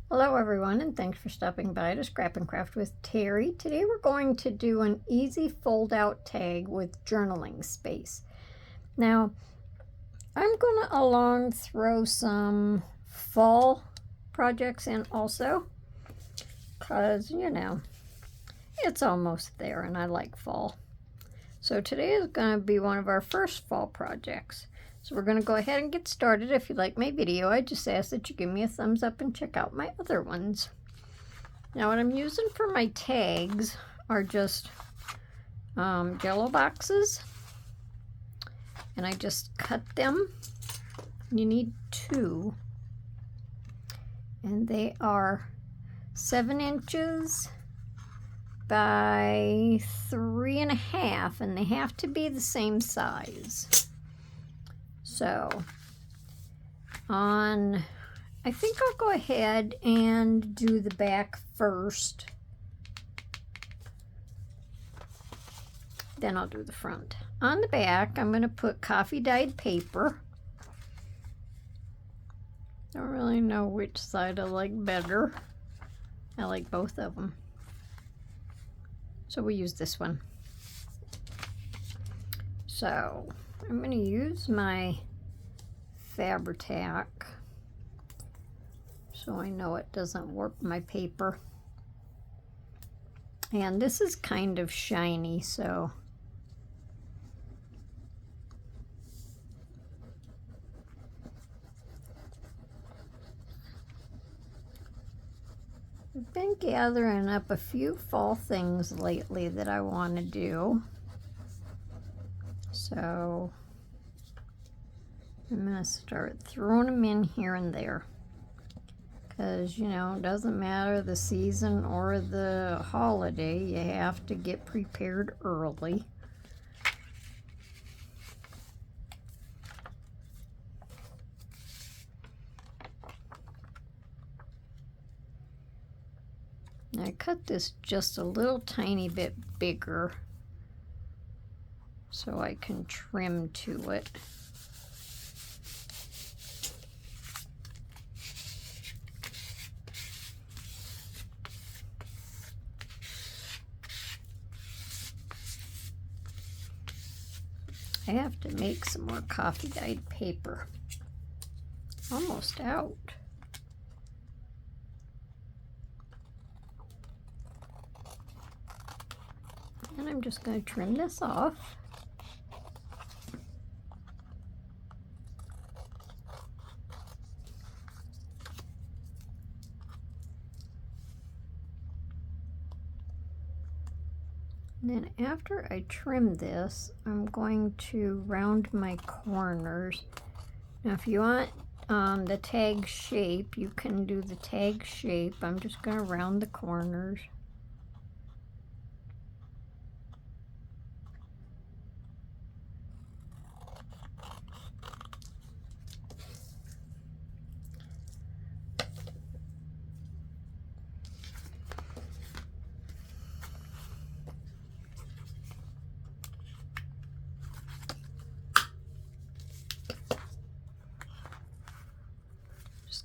Hello everyone, and thanks for stopping by to Scrap and Craft with Terry. Today we're going to do an easy fold out tag with journaling space. Now I'm going to throw some fall projects in also, because it's almost there and I like fall. So today is going to be one of our first fall projects. So we're going to go ahead and get started. If you like my video, I just ask that you give me a thumbs up and check out my other ones. Now what I'm using for my tags are just Jello boxes. And I just cut them. You need 2. And they are 7 inches by 3.5, and they have to be the same size. So I think I'll go ahead and do the back first. Then I'll do the front. On the back, I'm going to put coffee dyed paper. Don't really know which side I like better. I like both of them. So we use this one. So I'm going to use my Fabri-Tac so I know it doesn't warp my paper. And this is kind of shiny, so I've been gathering up a few fall things lately that I want to do. So I'm going to start throwing them in here and there. Because, it doesn't matter the season or the holiday, you have to get prepared early. I cut this just a little tiny bit bigger so I can trim to it. I have to make some more coffee dyed paper. Almost out. And I'm just going to trim this off. And then after I trim this, I'm going to round my corners. Now if you want the tag shape, you can do the tag shape. I'm just going to round the corners.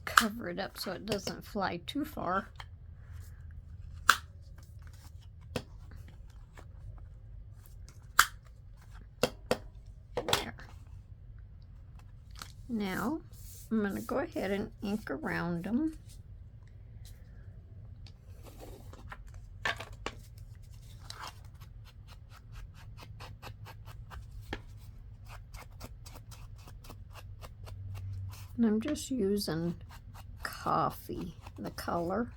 Cover it up so it doesn't fly too far. There. Now I'm going to go ahead and ink around them. And I'm just using coffee, the color.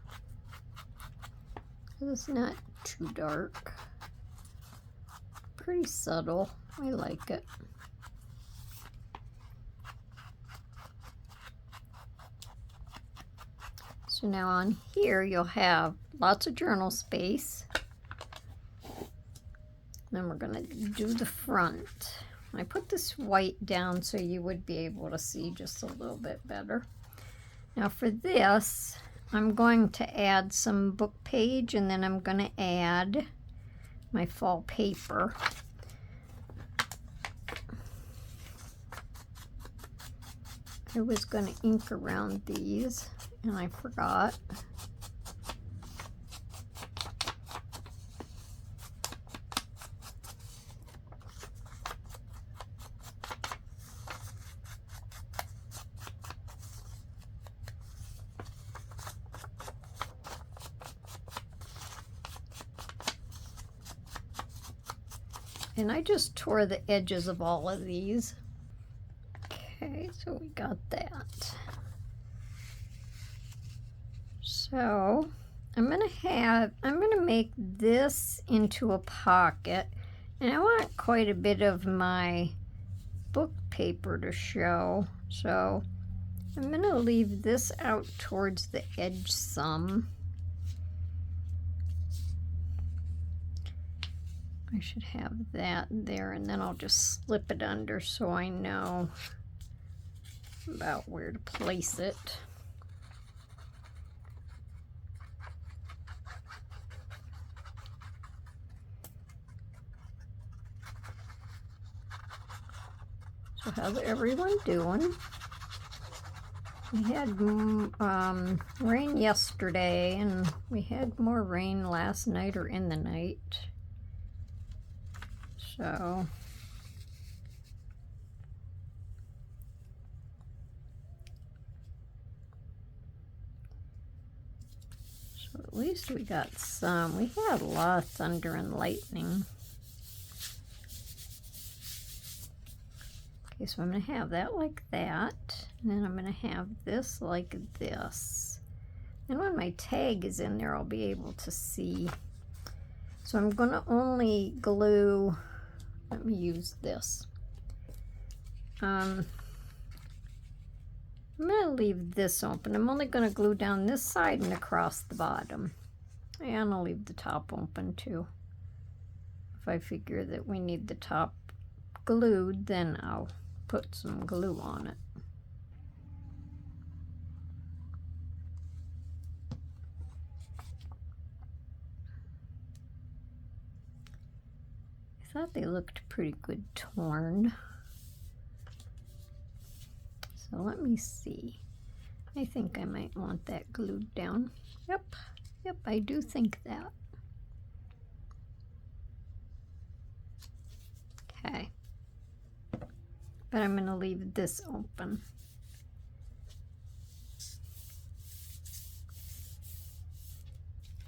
It's not too dark. Pretty subtle. I like it. So now on here you'll have lots of journal space. Then we're going to do the front. I put this white down so you would be able to see just a little bit better. Now for this, I'm going to add some book page, and then I'm going to add my fall paper. I was going to ink around these, and I forgot. And I just tore the edges of all of these. Okay, so we got that. So I'm gonna make this into a pocket, and I want quite a bit of my book paper to show. So I'm gonna leave this out towards the edge some. I should have that there, and then I'll just slip it under so I know about where to place it. So how's everyone doing? We had rain yesterday, and we had more rain last night or in the night. So at least we got some. We had a lot of thunder and lightning. Okay, so I'm going to have that like that, and then I'm going to have this like this. And when my tag is in there, I'll be able to see. So I'm going to only glue, let me use this. I'm going to leave this open. I'm only going to glue down this side and across the bottom. And I'll leave the top open too. If I figure that we need the top glued, then I'll put some glue on it. I thought they looked pretty good torn. So let me see. I think I might want that glued down. Yep, I do think that. Okay. But I'm going to leave this open.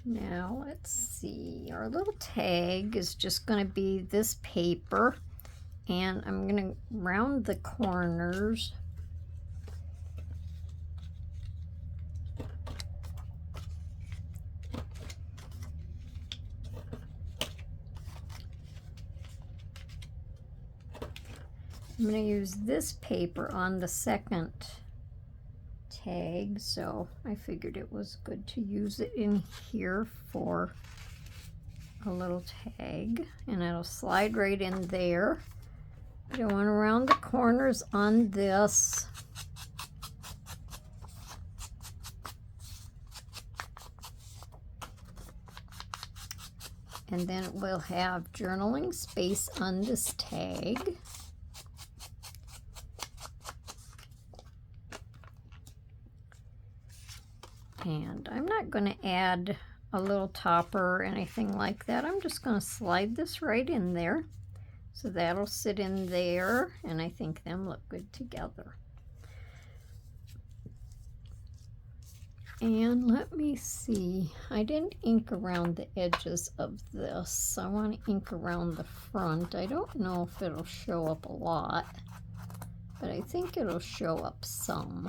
Now let's see. Our little tag is just going to be this paper, and I'm going to round the corners. I'm going to use this paper on the second tag, so I figured it was good to use it in here for a little tag, and it'll slide right in there. Going around the corners on this. And then we'll have journaling space on this tag. And I'm not going to add a little topper or anything like that. I'm just going to slide this right in there. So that'll sit in there, and I think them look good together. And let me see. I didn't ink around the edges of this. I want to ink around the front. I don't know if it'll show up a lot, but I think it'll show up some.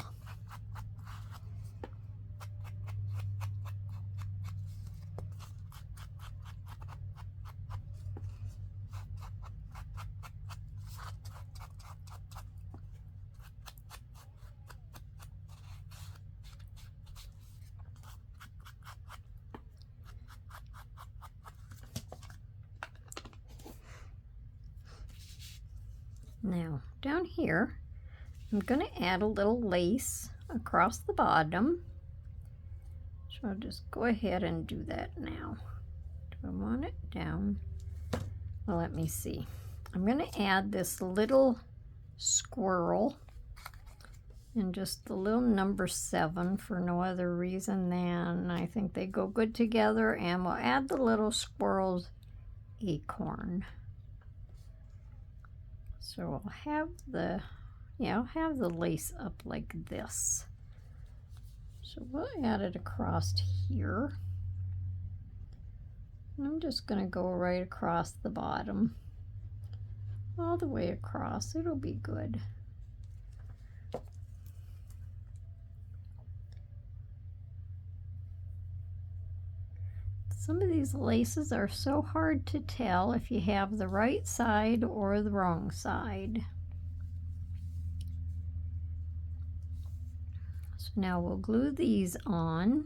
Now, down here, I'm going to add a little lace across the bottom. So I'll just go ahead and do that now. Do I want it down? Well, let me see. I'm going to add this little squirrel, and just the little number 7 for no other reason than I think they go good together, and we'll add the little squirrel's acorn. So I'll have the, I'll have the lace up like this. So we'll add it across here. And I'm just going to go right across the bottom, all the way across. It'll be good. Some of these laces are so hard to tell if you have the right side or the wrong side. So now we'll glue these on,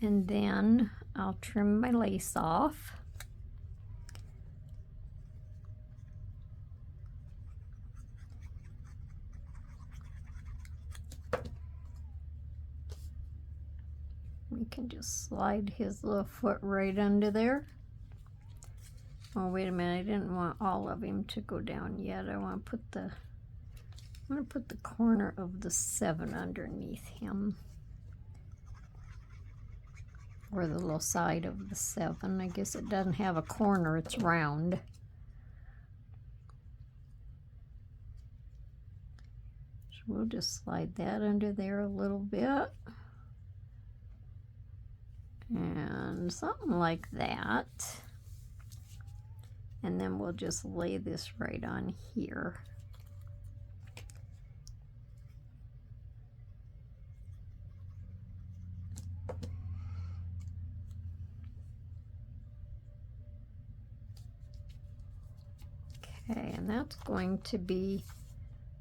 and then I'll trim my lace off. We can just slide his little foot right under there. Oh, wait a minute, I didn't want all of him to go down yet. I want to put the corner of the 7 underneath him. Or the little side of the 7. I guess it doesn't have a corner, it's round. So we'll just slide that under there a little bit. And something like that. And then we'll just lay this right on here. Okay, and that's going to be,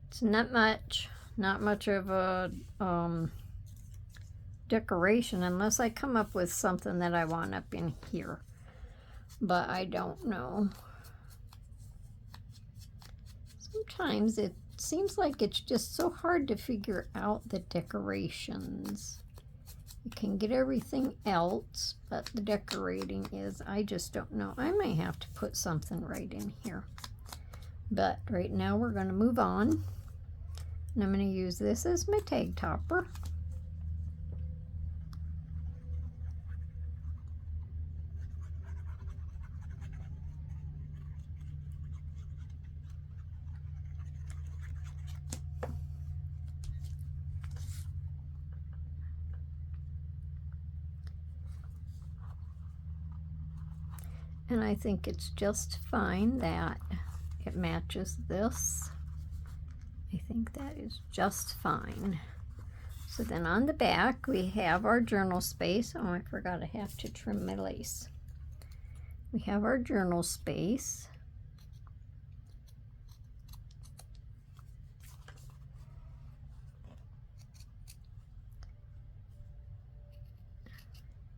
it's not much of a decoration unless I come up with something that I want up in here, but I don't know. Sometimes it seems like it's just so hard to figure out the decorations. You can get everything else, but the decorating is, I just don't know. I may have to put something right in here, but right now we're going to move on, and I'm going to use this as my tag topper. And I think it's just fine that it matches this. I think that is just fine. So then on the back we have our journal space. Oh, I forgot I have to trim my lace. We have our journal space.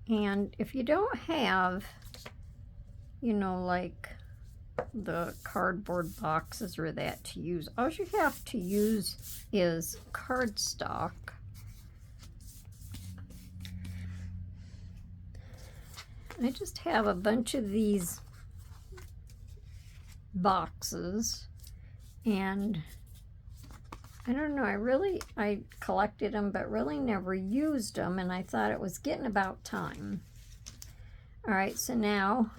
And if you don't have, you know, like the cardboard boxes or that to use, all you have to use is cardstock. I just have a bunch of these boxes, and I don't know, I collected them but really never used them, and I thought it was getting about time. All right, so now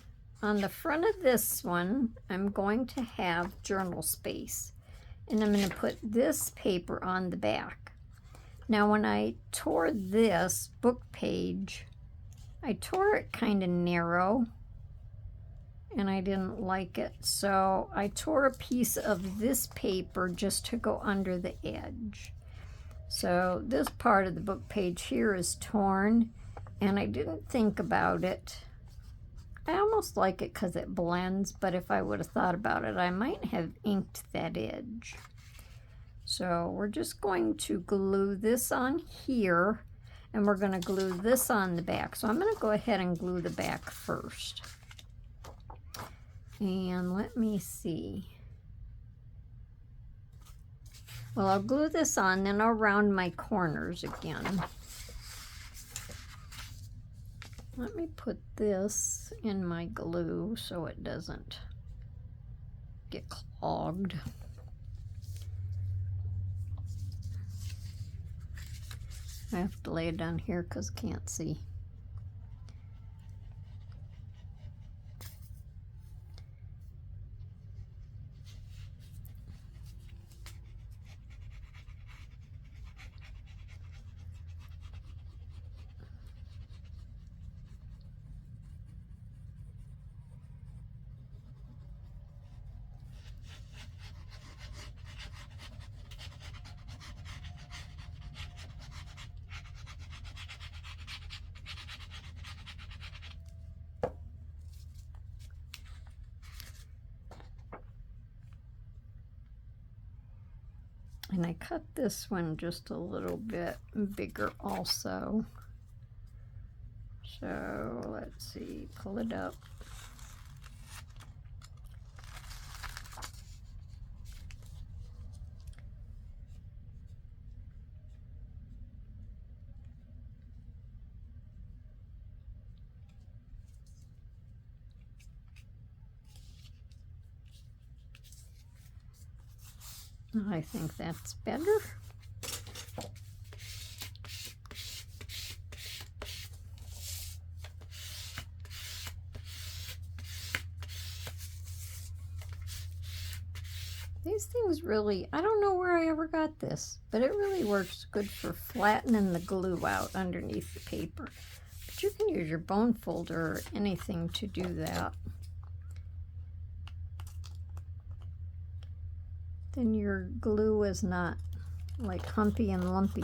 on the front of this one, I'm going to have journal space, and I'm going to put this paper on the back. Now, when I tore this book page, I tore it kind of narrow, and I didn't like it, so I tore a piece of this paper just to go under the edge. So this part of the book page here is torn, and I didn't think about it. I almost like it because it blends, but if I would have thought about it, I might have inked that edge. So we're just going to glue this on here, and we're going to glue this on the back. So I'm going to go ahead and glue the back first. And let me see. Well, I'll glue this on, then I'll round my corners again. Let me put this in my glue so it doesn't get clogged. I have to lay it down here because I can't see. And I cut this one just a little bit bigger also. So let's see, pull it up. I think that's better. These things really, I don't know where I ever got this, but it really works good for flattening the glue out underneath the paper. But you can use your bone folder or anything to do that. Then your glue is not like humpy and lumpy.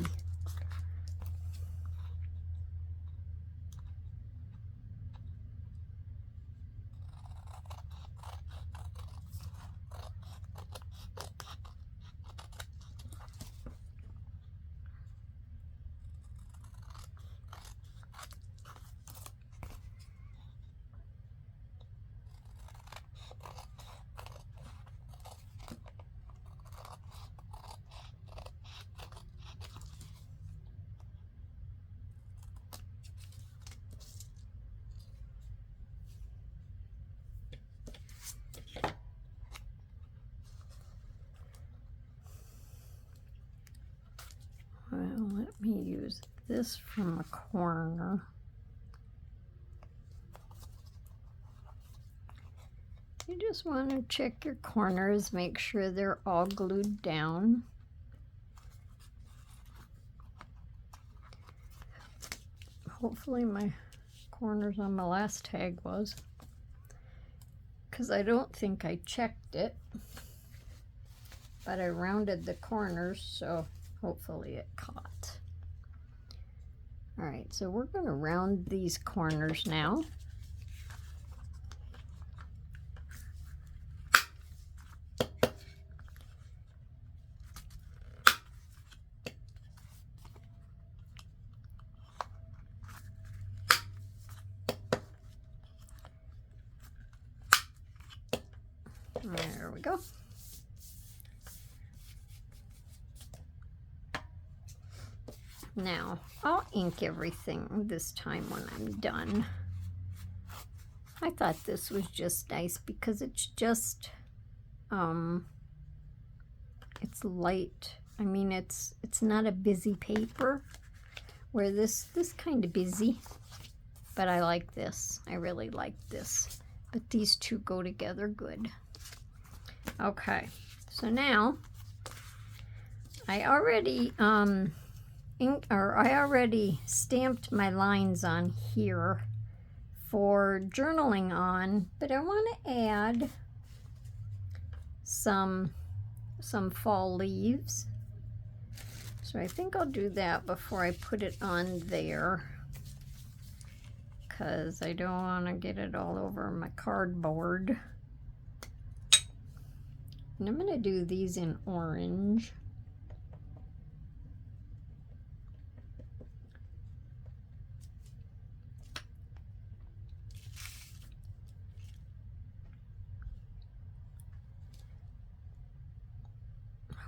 Well, let me use this from a corner. You just want to check your corners, make sure they're all glued down. Hopefully my corners on my last tag was, because I don't think I checked it, but I rounded the corners, so hopefully it caught. All right, so we're going to round these corners now. There we go. Now, I'll ink everything this time when I'm done. I thought this was just nice because it's just, it's light. I mean, it's not a busy paper, where this kind of busy, but I like this. I really like this. But these two go together good. Okay, so now I already I already stamped my lines on here for journaling on, but I want to add some fall leaves. So I think I'll do that before I put it on there, because I don't want to get it all over my cardboard. And I'm going to do these in orange.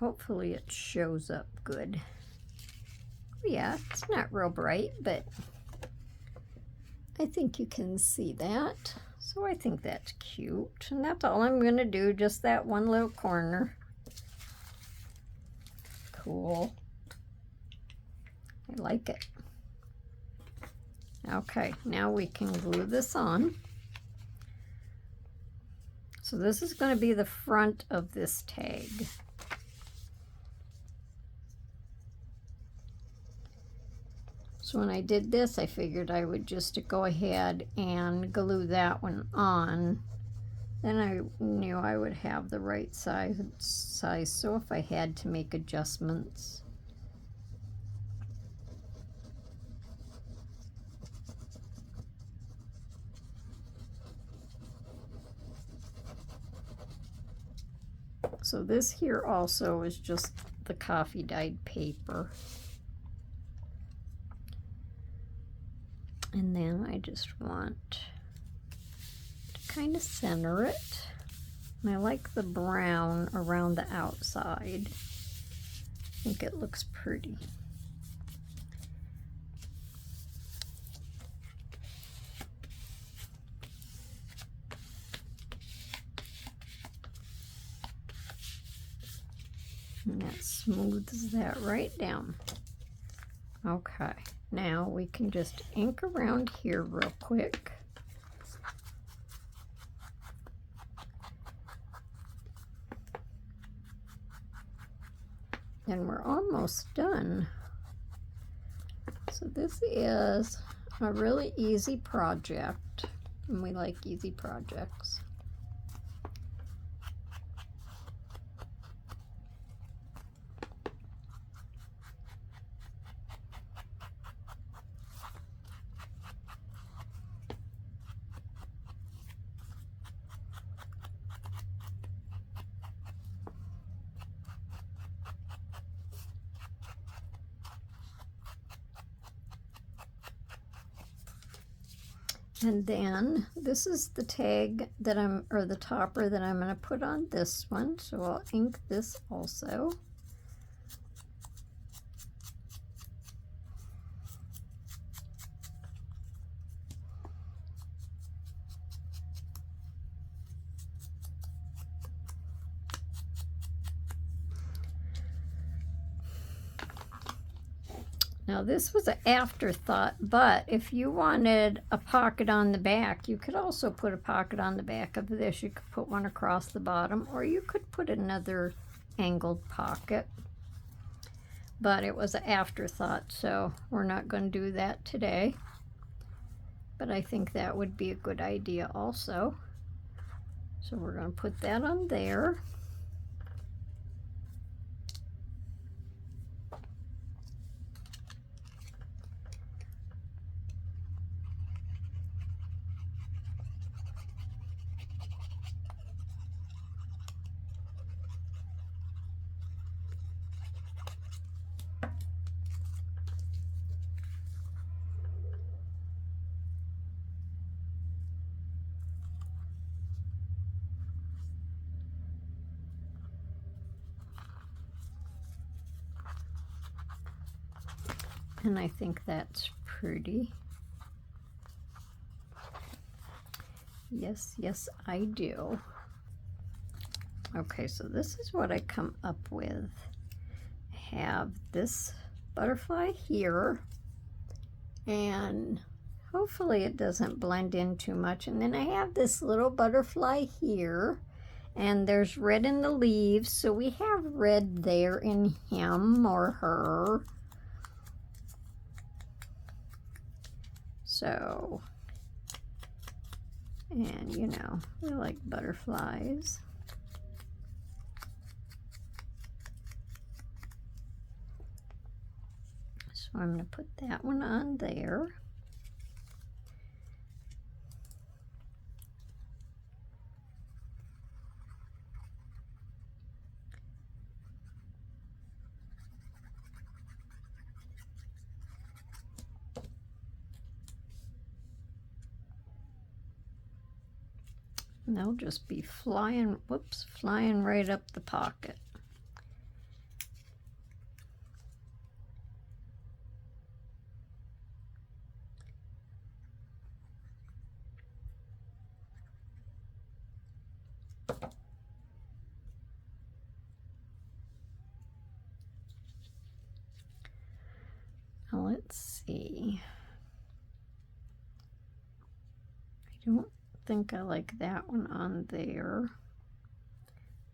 Hopefully it shows up good. Yeah, it's not real bright, but I think you can see that. So I think that's cute. And that's all I'm going to do, just that one little corner. Cool. I like it. Okay, now we can glue this on. So this is going to be the front of this tag. So when I did this, I figured I would just go ahead and glue that one on. Then I knew I would have the right size, so if I had to make adjustments. So this here also is just the coffee dyed paper. And then I just want to kind of center it. And I like the brown around the outside. I think it looks pretty. And that smooths that right down. Okay, now we can just ink around here real quick. And we're almost done. So this is a really easy project, and we like easy projects. And then this is the tag that or the topper that I'm going to put on this one. So I'll ink this also. Now this was an afterthought, but if you wanted a pocket on the back, you could also put a pocket on the back of this. You could put one across the bottom, or you could put another angled pocket. But it was an afterthought, so we're not going to do that today. But I think that would be a good idea also. So we're going to put that on there. And I think that's pretty. Yes, yes, I do. Okay, so this is what I come up with. I have this butterfly here, and hopefully it doesn't blend in too much. And then I have this little butterfly here, and there's red in the leaves, so we have red there in him or her. So, and you know, we like butterflies. So I'm going to put that one on there. And they'll just be flying, whoops, flying right up the pocket. Now let's see. I don't think I like that one on there.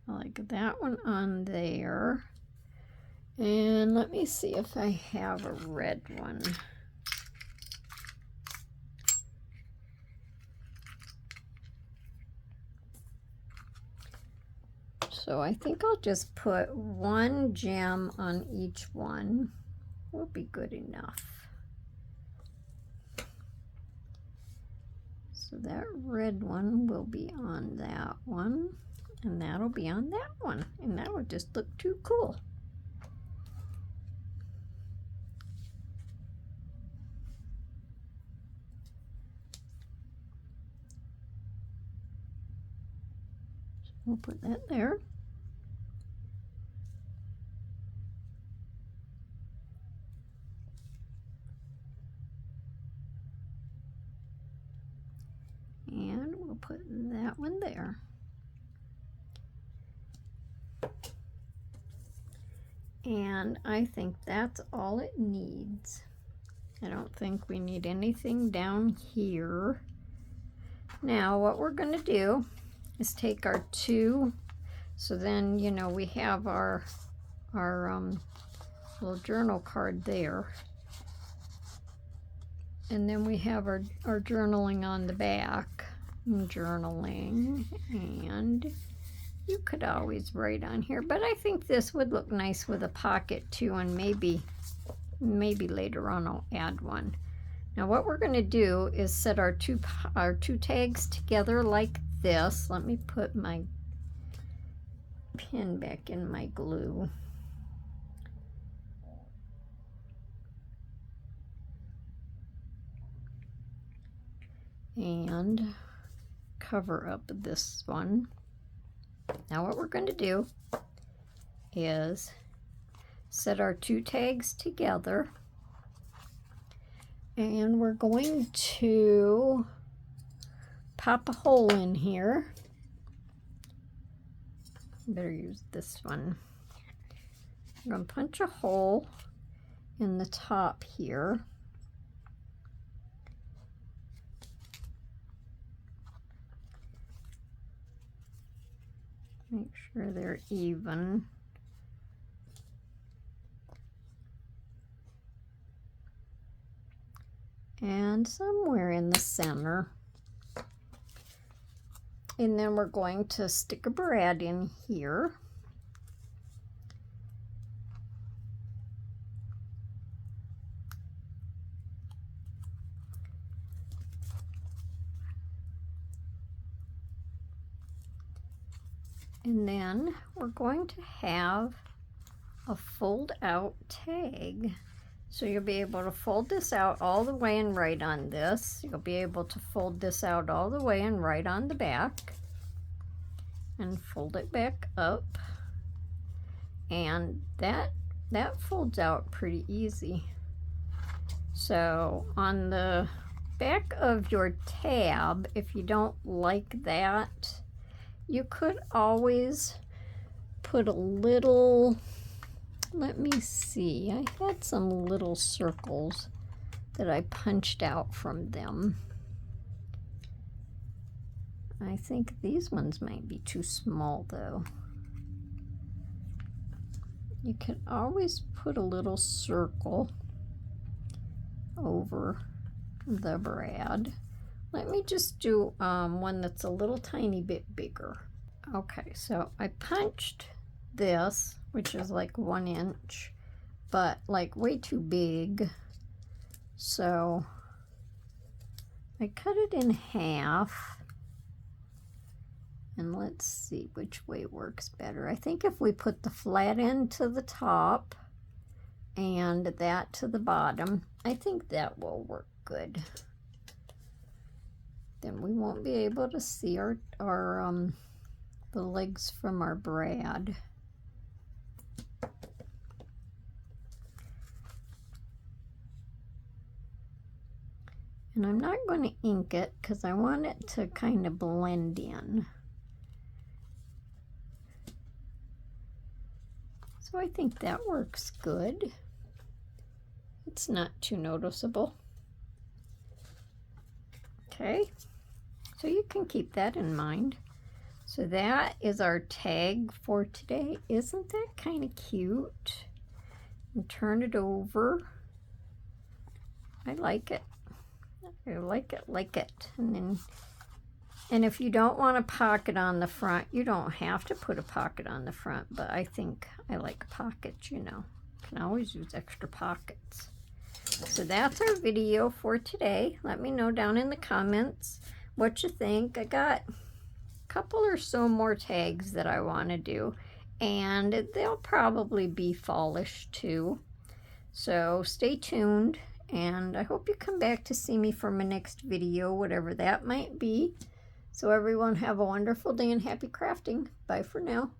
I like that one on there. And let me see if I have a red one. So I think I'll just put one gem on each one. Will be good enough. So that red one will be on that one, and that'll be on that one, and that would just look too cool. So we'll put that there. And we'll put that one there. And I think that's all it needs. I don't think we need anything down here. Now what we're going to do is take our two, so then, you know, we have our little journal card there. And then we have our journaling on the back. Journaling, and you could always write on here, but I think this would look nice with a pocket too, and maybe later on I'll add one. Now what we're going to do is set our two tags together like this. Let me put my pin back in my glue. And cover up this one. Now what we're going to do is set our two tags together, and we're going to pop a hole in here. Better use this one. I'm going to punch a hole in the top here. Make sure they're even. And somewhere in the center. And then we're going to stick a brad in here. And then we're going to have a fold out tag. So you'll be able to fold this out all the way and write on this. You'll be able to fold this out all the way and write on the back. And fold it back up. And that folds out pretty easy. So on the back of your tab, if you don't like that, you could always put a little, let me see, I had some little circles that I punched out from them. I think these ones might be too small though. You can always put a little circle over the brad. Let me just do one that's a little tiny bit bigger. Okay, so I punched this, which is like 1 inch, but like way too big. So I cut it in half. And let's see which way works better. I think if we put the flat end to the top and that to the bottom, I think that will work good. Then we won't be able to see the legs from our brad. And I'm not going to ink it because I want it to kind of blend in. So I think that works good. it's not too noticeable. Okay, so you can keep that in mind. So that is our tag for today. Isn't that kind of cute? And turn it over. I like it. I like it. And if you don't want a pocket on the front, you don't have to put a pocket on the front, but I think I like pockets, you know. Can always use extra pockets. So that's our video for today. Let me know down in the comments what you think. I got a couple or so more tags that I want to do, and they'll probably be fallish too. So stay tuned, and I hope you come back to see me for my next video, whatever that might be. So everyone have a wonderful day and happy crafting. Bye for now.